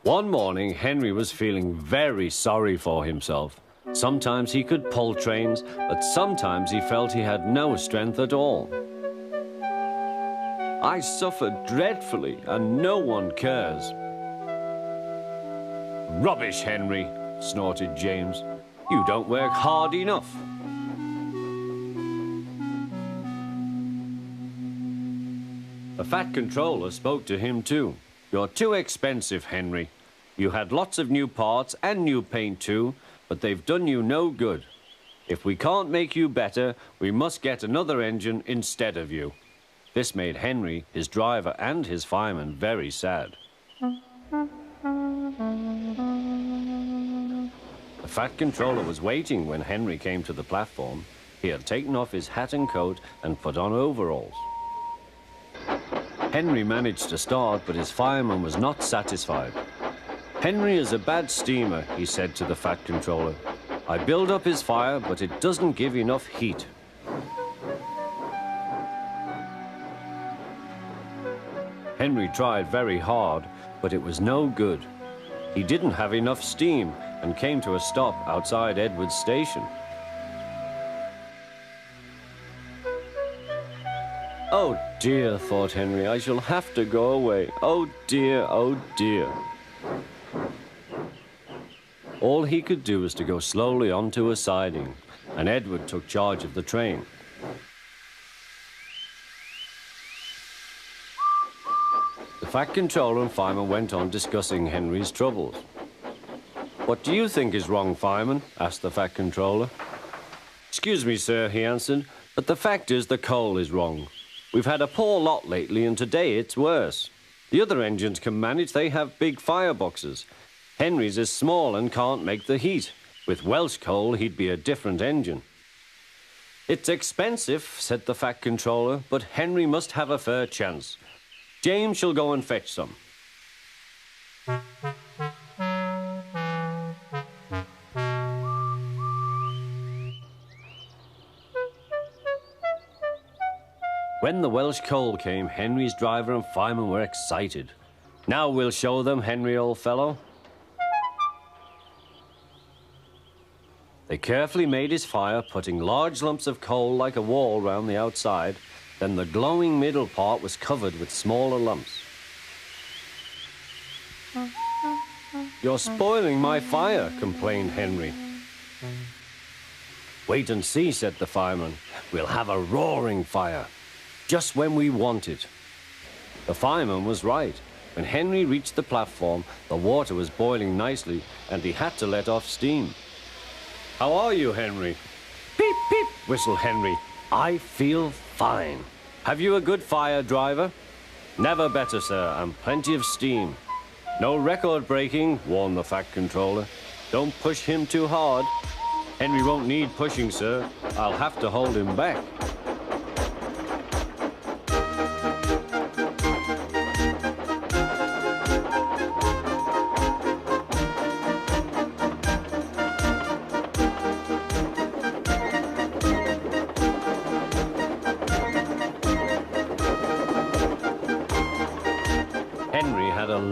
One morning, Henry was feeling very sorry for himself. Sometimes he could pull trains, but sometimes he felt he had no strength at all. I suffered dreadfully, and no one cares. Rubbish, Henry, snorted James. You don't work hard enough. The Fat Controller spoke to him too. You're too expensive, Henry. You had lots of new parts and new paint too, but they've done you no good. If we can't make you better, we must get another engine instead of you. This made Henry, his driver, and his fireman very sad. The Fat Controller was waiting when Henry came to the platform. He had taken off his hat and coat and put on overalls. Henry managed to start, but his fireman was not satisfied. Henry is a bad steamer, he said to the Fat Controller. I build up his fire, but it doesn't give enough heat. Henry tried very hard, but it was no good. He didn't have enough steam and came to a stop outside Edward's station. Oh dear, thought Henry, I shall have to go away. Oh dear, oh dear. All he could do was to go slowly onto a siding, and Edward took charge of the train. The Fat Controller and fireman went on discussing Henry's troubles. What do you think is wrong, fireman? Asked the Fat Controller. Excuse me, sir, he answered, but the fact is the coal is wrong. We've had a poor lot lately, and today it's worse. The other engines can manage, they have big fireboxes. Henry's is small and can't make the heat. With Welsh coal, he'd be a different engine. It's expensive, said the Fat Controller, but Henry must have a fair chance. James shall go and fetch some. When the Welsh coal came, Henry's driver and fireman were excited. Now we'll show them, Henry, old fellow. They carefully made his fire, putting large lumps of coal like a wall round the outside. Then the glowing middle part was covered with smaller lumps. You're spoiling my fire, complained Henry. Wait and see, said the fireman. We'll have a roaring fire. Just when we want it. The fireman was right. When Henry reached the platform, the water was boiling nicely, and he had to let off steam. How are you, Henry? Peep, peep, whistled Henry. I feel fine. Have you a good fire, driver? Never better, sir, and plenty of steam. No record breaking, warned the Fat Controller. Don't push him too hard. Henry won't need pushing, sir. I'll have to hold him back.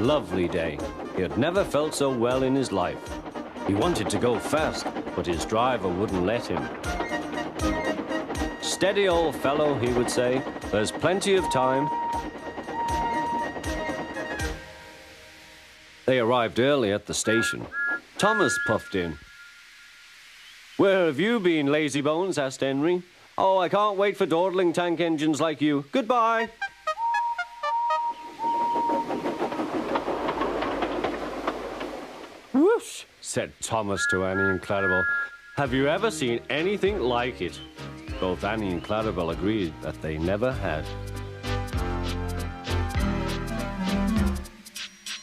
Lovely day. He had never felt so well in his life. He wanted to go fast, but his driver wouldn't let him. Steady, old fellow, he would say. There's plenty of time. They arrived early at the station. Thomas puffed in. Where have you been, lazybones? Asked Henry. Oh, I can't wait for dawdling tank engines like you. Goodbye. Whoosh, said Thomas to Annie and Clarabelle. Have you ever seen anything like it? Both Annie and Clarabelle agreed that they never had.